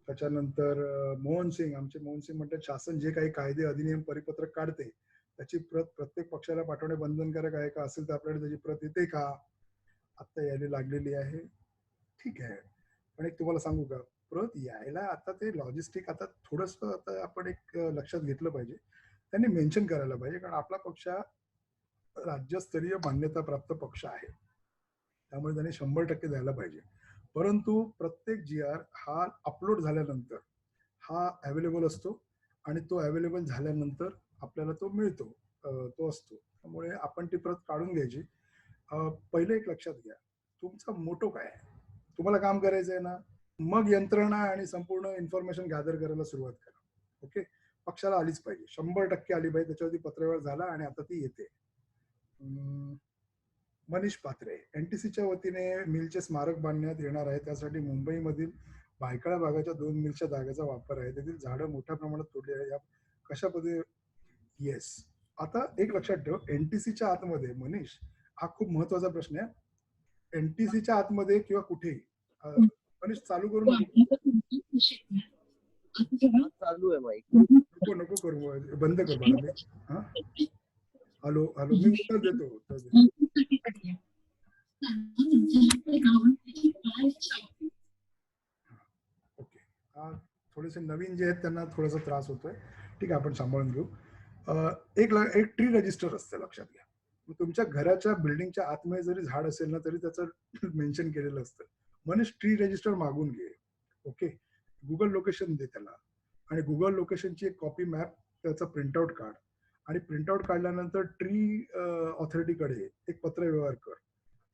A: त्याच्यानंतर मोहन सिंग, आमचे मोहन सिंग म्हणतात शासन जे काही कायदे अधिनियम परिपत्रक काढते त्याची प्रत प्रत्येक पक्षाला पाठवणे बंधनकारक आहे का. असेल तर आपल्याकडे त्याची प्रत येते का. आता यायला लागलेली आहे. ठीक आहे, पण एक तुम्हाला सांगू का, प्रत यायला आता ते लॉजिस्टिक आता थोडस आता आपण एक लक्षात घेतलं पाहिजे. त्यांनी मेन्शन करायला पाहिजे, कारण आपला पक्ष राज्यस्तरीय मान्यता प्राप्त पक्ष आहे, त्यामुळे त्यांनी 100% द्यायला पाहिजे. परंतु प्रत्येक GR हा अपलोड झाल्यानंतर हा अवेलेबल असतो आणि तो अवेलेबल झाल्यानंतर आपल्याला तो मिळतो, तो असतो. त्यामुळे आपण ती प्रत काढून घ्यायची. पहिले एक लक्षात घ्या, तुमचा मोटो काय आहे. तुम्हाला काम करायचं आहे ना, मग यंत्रणा आणि संपूर्ण इन्फॉर्मेशन गॅदर करायला सुरुवात करा. ओके, पक्षाला आलीच पाहिजे, 100% आली पाहिजे. त्याच्यावरती पत्रव्यवहार झाला आणि आता ती येते. मनीष पात्रे, NTCच्या वतीने मिलचे स्मारक बांधण्यात येणार आहे, त्यासाठी मुंबईमधील भायखळा भागाच्या 2 मिलच्या जागेचा वापर आहे, तेथील झाडं मोठ्या प्रमाणात तोडली आहे. या कशा पद्धतीने. येस, आता एक लक्षात ठेव, NTCच्या आतमध्ये, मनीष हा खूप महत्वाचा प्रश्न आहे. NTCच्या आतमध्ये किंवा कुठे, मनीष चालू करू नको.
B: चालू आहे माईक.
A: नको नको करू, बंद कर मला. मी हॅलो हॅलो, मी उत्तर देतो, उत्तर देतो. ओके, थोडेसे नवीन जे आहेत त्यांना थोडासा त्रास होतोय. ठीक आहे, आपण सांभाळून घेऊ. एक ट्री रजिस्टर असतं, लक्षात घ्या. तुमच्या घराच्या बिल्डिंगच्या आतमध्ये जरी झाड असेल ना, तरी त्याचं मेन्शन केलेलं असतं. मनीष ट्री रजिस्टर मागून घे. ओके, गुगल लोकेशन दे त्याला, आणि गुगल लोकेशनची एक कॉपी मॅप त्याचा प्रिंटआउट काढ, आणि प्रिंटआउट काढल्यानंतर ट्री ऑथॉरिटीकडे एक पत्रव्यवहार कर.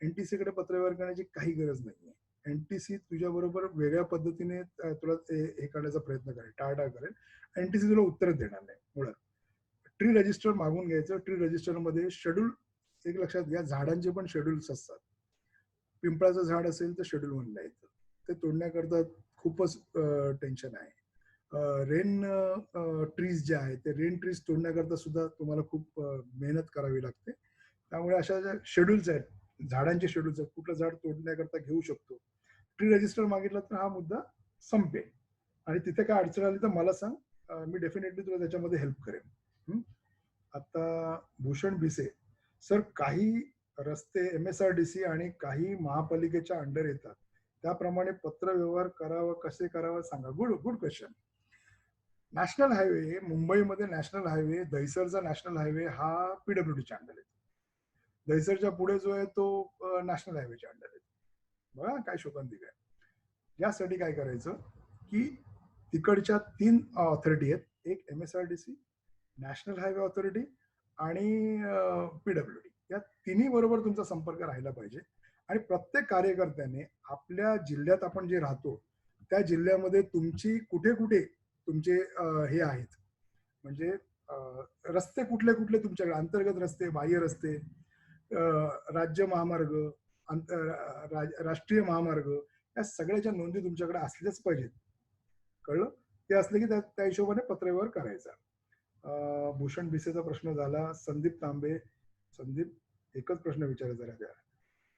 A: NTC कडे पत्रव्यवहार करण्याची काही गरज नाहीये. NTC तुझ्या बरोबर वेगळ्या पद्धतीने तुला हे करण्याचा प्रयत्न करेल, टाळाटाळ करेल. NTC तुला उत्तर देणार नाही. मुळात ट्री रजिस्टर मागून घ्यायचं. ट्री रजिस्टर मध्ये शेड्यूल एक लक्षात घ्या, झाडांचे पण शेड्यूल्स असतात. पिंपळाचं झाड असेल तर शेड्यूल वनला येतं, ते तोडण्याकरता खूपच टेन्शन आहे. रेन ट्रीज जे आहेत ते रेन ट्रीज तोडण्याकरता सुद्धा तुम्हाला खूप मेहनत करावी लागते. त्यामुळे अशा ज्या शेड्यूल्स आहेत, झाडांचे शेड्यूल्स आहेत, कुठलं झाड तोडण्याकरता घेऊ शकतो, ट्री रजिस्टर मागितलं तर हा मुद्दा संपेल. आणि तिथे काय अडचण आली तर मला सांग, मी डेफिनेटली तुला त्याच्यामध्ये हेल्प करेन. हं? आता भूषण भिसे सर, काही रस्ते MSRDC आणि काही महापालिकेच्या अंडर येतात, त्याप्रमाणे पत्र व्यवहार करावा, कसे करावं सांगा. Good good question. National highway, मुंबईमध्ये नॅशनल हायवे, दहिसरचा नॅशनल हायवे हा PWDच्या अंडर येतो. दहिसरच्या पुढे जो आहे तो नॅशनल हायवेच्या अंडर येतो. बघा काय शोकांतिक आहे. यासाठी काय करायचं की तिकडच्या 3 ऑथॉरिटी आहेत, एक MSRDC, नॅशनल हायवे ऑथॉरिटी आणि PWD, या तिन्ही बरोबर तुमचा संपर्क राहिला पाहिजे. आणि प्रत्येक कार्यकर्त्याने आपल्या जिल्ह्यात आपण जे राहतो त्या जिल्ह्यामध्ये तुमची कुठे कुठे तुमचे हे आहेत, म्हणजे रस्ते कुठले कुठले तुमच्याकडे, अंतर्गत रस्ते, बाह्य रस्ते, राज्य महामार्ग, राष्ट्रीय महामार्ग, या सगळ्याच्या नोंदी तुमच्याकडे असल्याच पाहिजेत. कळलं? ते असले की त्या हिशोबाने पत्रव्यवहार करायचा. भूषण भिसेचा प्रश्न झाला. संदीप तांबे, संदीप एकच प्रश्न विचारायचा राजा.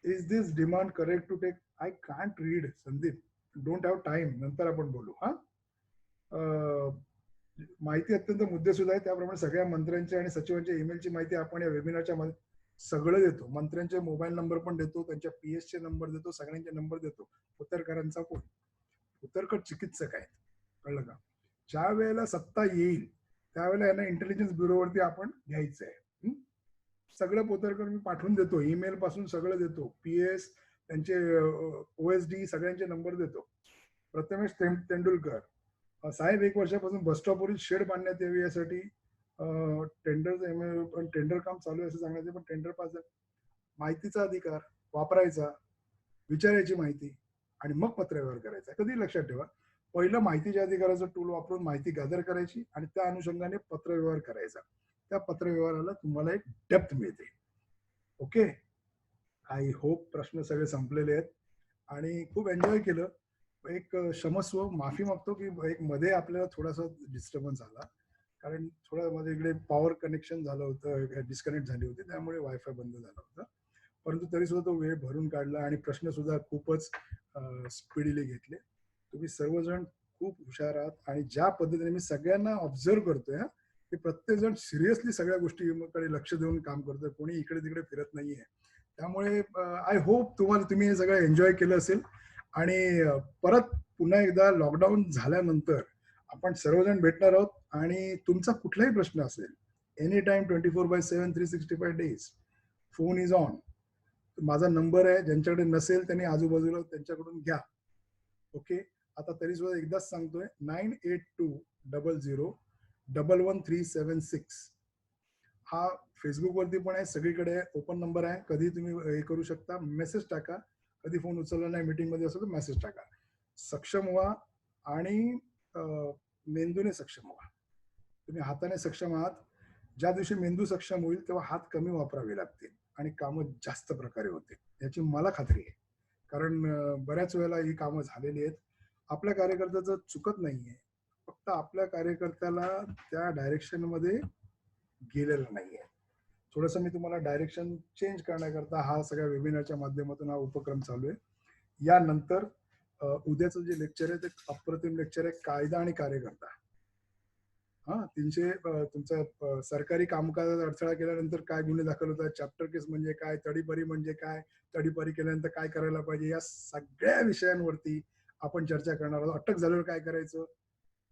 A: Is this demand correct to take? I can't read Sandeep, don't have time, नंतर आपण बोलू. हा, माहिती अत्यंत मुद्देसूद आहे, त्याप्रमाणे सगळ्या मंत्र्यांची आणि सचिवांच्या ईमेलची माहिती आपण या वेबिनारच्या मध्ये सगळं देतो. मंत्र्यांचे मोबाईल नंबर पण देतो, त्यांच्या PS चे नंबर देतो, सगळ्यांचे नंबर देतो. उतरकरांचा कोण? उतरकर चिकित्सक आहेत, कळलं का? ज्या वेळेला सत्ता येईल त्यावेळेला यांना इंटेलिजन्स ब्युरोवरती आपण घ्यायचं आहे. सगळं पोतरकर मी पाठवून देतो, ईमेल पासून सगळं देतो, PS, त्यांचे OSD सगळ्यांचे नंबर देतो. प्रथमेश तेंडुलकर साहेब, 1 वर्षापासून बस स्टॉपवरील शेड बांधण्यात यावी यासाठी टेंडर, पण टेंडर काम चालू आहे असं सांगायचं, पण टेंडर पास. माहितीचा अधिकार वापरायचा, विचारायची माहिती आणि मग पत्रव्यवहार करायचा. कधी लक्षात ठेवा, पहिलं माहितीच्या अधिकाराचं टूल वापरून माहिती गॅदर करायची आणि त्या अनुषंगाने पत्रव्यवहार करायचा. त्या पत्रव्यवहाराला तुम्हाला एक डेप्थ मिळते. ओके, आय होप प्रश्न सगळे संपलेले आहेत आणि खूप एन्जॉय केलं. एक क्षमस्व, माफी मागतो की एक मध्ये आपल्याला थोडासा डिस्टर्बन्स आला, कारण थोडं मध्ये इकडे पॉवर कनेक्शन झालं होतं, डिस्कनेक्ट झाली होती, त्यामुळे वायफाय बंद झाला होता. परंतु तरी सुद्धा तो वेळ भरून काढला आणि प्रश्न सुद्धा खूपच स्पीडीली घेतले. तुम्ही सर्वजण खूप हुशार आहात आणि ज्या पद्धतीने मी सगळ्यांना ऑब्झर्व करतोय की प्रत्येक जण सिरियसली सगळ्या गोष्टीकडे लक्ष देऊन काम करतोय, कोणी इकडे तिकडे फिरत नाहीये. त्यामुळे आय होप तुम्ही हे सगळं एन्जॉय केलं असेल. आणि परत पुन्हा एकदा लॉकडाऊन झाल्यानंतर आपण सर्वजण भेटणार आहोत आणि तुमचा कुठलाही प्रश्न असेल, any time 24/7 365 days phone is on. माझा नंबर आहे, ज्यांच्याकडे नसेल त्यांनी आजूबाजूला त्यांच्याकडून घ्या. ओके, आता तरी सुद्धा एकदाच सांगतोय, 9820011376 हा फेसबुक वरती पण आहे, सगळीकडे ओपन नंबर आहे. कधी तुम्ही हे करू शकता, मेसेज टाका. कधी फोन उचलला नाही, मीटिंग मध्ये असेल तर मेसेज टाका. सक्षम व्हा आणि मेंदूने सक्षम व्हा. तुम्ही हाताने सक्षम आहात, ज्या दिवशी मेंदू सक्षम होईल तेव्हा हात कमी वापरावे लागतील आणि कामं जास्त प्रकारे होतील, याची मला खात्री आहे. कारण बऱ्याच वेळेला ही कामं झालेली आहेत. आपल्या कार्यकर्त्याचं चुकत नाहीये, फक्त आपल्या कार्यकर्त्याला त्या डायरेक्शन मध्ये गेलेलं नाहीये. थोडंसं मी तुम्हाला डायरेक्शन चेंज करण्याकरता हा सगळ्या वेबिनारच्या माध्यमातून हा उपक्रम चालू आहे. यानंतर उद्याचं जे लेक्चर आहे ते अप्रतिम लेक्चर आहे, कायदा आणि कार्यकर्ता. हा, 300 तुमचा सरकारी कामकाजात अडथळा केल्यानंतर काय गुन्हे दाखल होतात, चॅप्टर केस म्हणजे काय, तडीपारी म्हणजे काय, तडीपारी केल्यानंतर काय करायला पाहिजे, या सगळ्या विषयांवरती आपण चर्चा करणार आहोत. अटक झाल्यावर काय करायचं,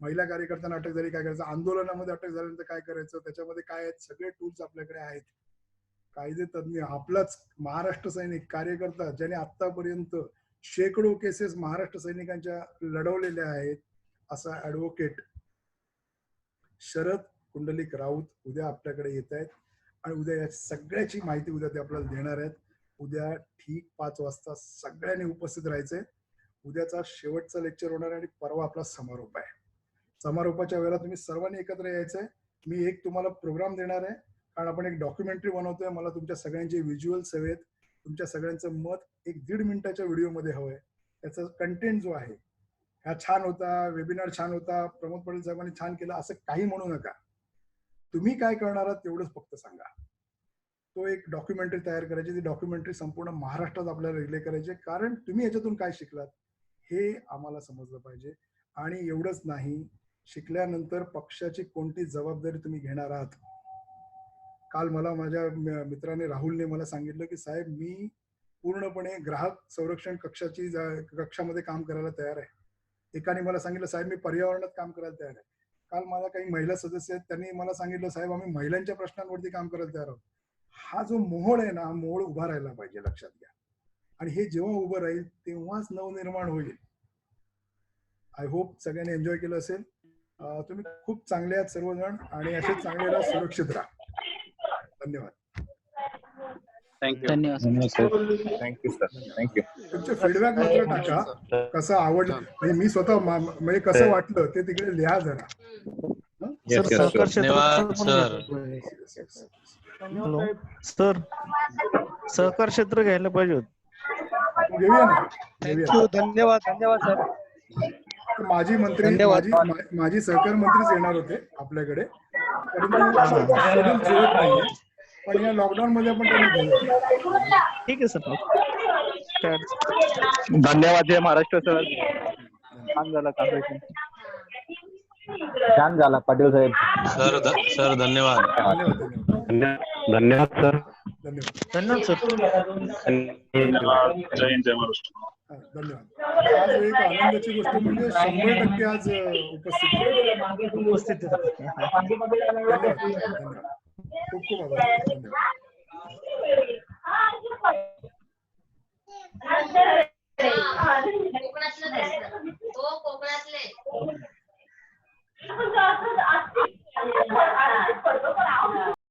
A: महिला कार्यकर्त्यांना अटक झाली काय करायचं, आंदोलनामध्ये अटक झाल्यानंतर काय करायचं, त्याच्यामध्ये काय आहेत, सगळे टूल्स आपल्याकडे आहेत. कायदे तज्ञ, आपलाच महाराष्ट्र सैनिक कार्यकर्ता ज्याने आतापर्यंत शेकडो केसेस महाराष्ट्र सैनिकांच्या लढवलेल्या आहेत, असा ऍडव्होकेट शरद कुंडलिक राऊत उद्या आपल्याकडे येत आहेत आणि उद्या या सगळ्याची माहिती उद्या ते आपल्याला देणार आहेत. उद्या ठीक 5 वाजता सगळ्यांनी उपस्थित राहायचंय. उद्याचा शेवटचा लेक्चर होणार आहे आणि परवा आपला समारोप आहे. समारोपाच्या वेळेला तुम्ही सर्वांनी एकत्र यायचंय. मी एक तुम्हाला प्रोग्राम देणार आहे, कारण आपण एक डॉक्युमेंटरी बनवतोय. मला तुमच्या सगळ्यांचे व्हिज्युअल्स हवेत, तुमच्या सगळ्यांचं मत 1-1.5 मिनिटाच्या व्हिडिओमध्ये हवंय. त्याचा कंटेंट जो आहे हा छान होता, वेबिनार छान होता, प्रमोद पाटील साहेबांनी छान केलं असं काही म्हणू नका. तुम्ही काय करणार आहात तेवढंच फक्त सांगा. तो एक डॉक्युमेंटरी तयार करायची, ती डॉक्युमेंटरी संपूर्ण महाराष्ट्रात आपल्याला रिले करायची, कारण तुम्ही याच्यातून काय शिकलात हे आम्हाला समजलं पाहिजे. आणि एवढंच नाही, शिकल्यानंतर पक्षाची कोणती जबाबदारी तुम्ही घेणार आहात. काल मला माझ्या मित्राने राहुलने मला सांगितलं की साहेब मी पूर्णपणे ग्राहक संरक्षण कक्षामध्ये काम करायला तयार आहे. एकाने मला सांगितलं साहेब मी पर्यावरणात काम करायला तयार आहे. काल मला काही महिला सदस्य आहेत त्यांनी मला सांगितलं साहेब आम्ही महिलांच्या प्रश्नांवरती काम करायला तयार आहोत. हा जो मोहोळ आहे ना, हा मोहोळ उभा राहायला पाहिजे, लक्षात घ्या. आणि हे जेव्हा उभं राहील तेव्हाच नवनिर्माण होईल. आय होप सगळ्यांनी एन्जॉय केलं असेल. तुम्ही खूप चांगले आहात सर्वजण आणि असेच चांगले राहा, सुरक्षित राहा. धन्यवाद.
B: Thank you sir. थँक्यू.
A: तुमचे फीडबॅक मात्र टाका, कसं आवडलं म्हणजे मी स्वतः म्हणजे कसं वाटलं ते तिकडे लिहा जरा.
C: सर सहकार क्षेत्र घ्यायला पाहिजे होत.
A: घेऊया ना, घेऊया.
D: धन्यवाद धन्यवाद सर.
A: माजी मंत्री माजी सहकार मंत्रीच येणार होते आपल्याकडे, परंतु शेड्यूल जुळत नाहीये. पण या लॉकडाऊन मध्ये आपण त्यांना घेऊया.
C: ठीक आहे सर.
D: धन्यवाद जय महाराष्ट्र सर. छान झाला कॉन्व्हर्सेशन.
B: छान झाला पाटील साहेब.
E: सर धन्यवाद.
B: धन्यवाद सर.
C: धन्यवाद सर.
A: धन्यवाद. आज एक आनंदाची गोष्ट म्हणजे 100% आज उपस्थित धन्यवाद. खूप खूप आभार. धन्यवाद.
F: कोकणातले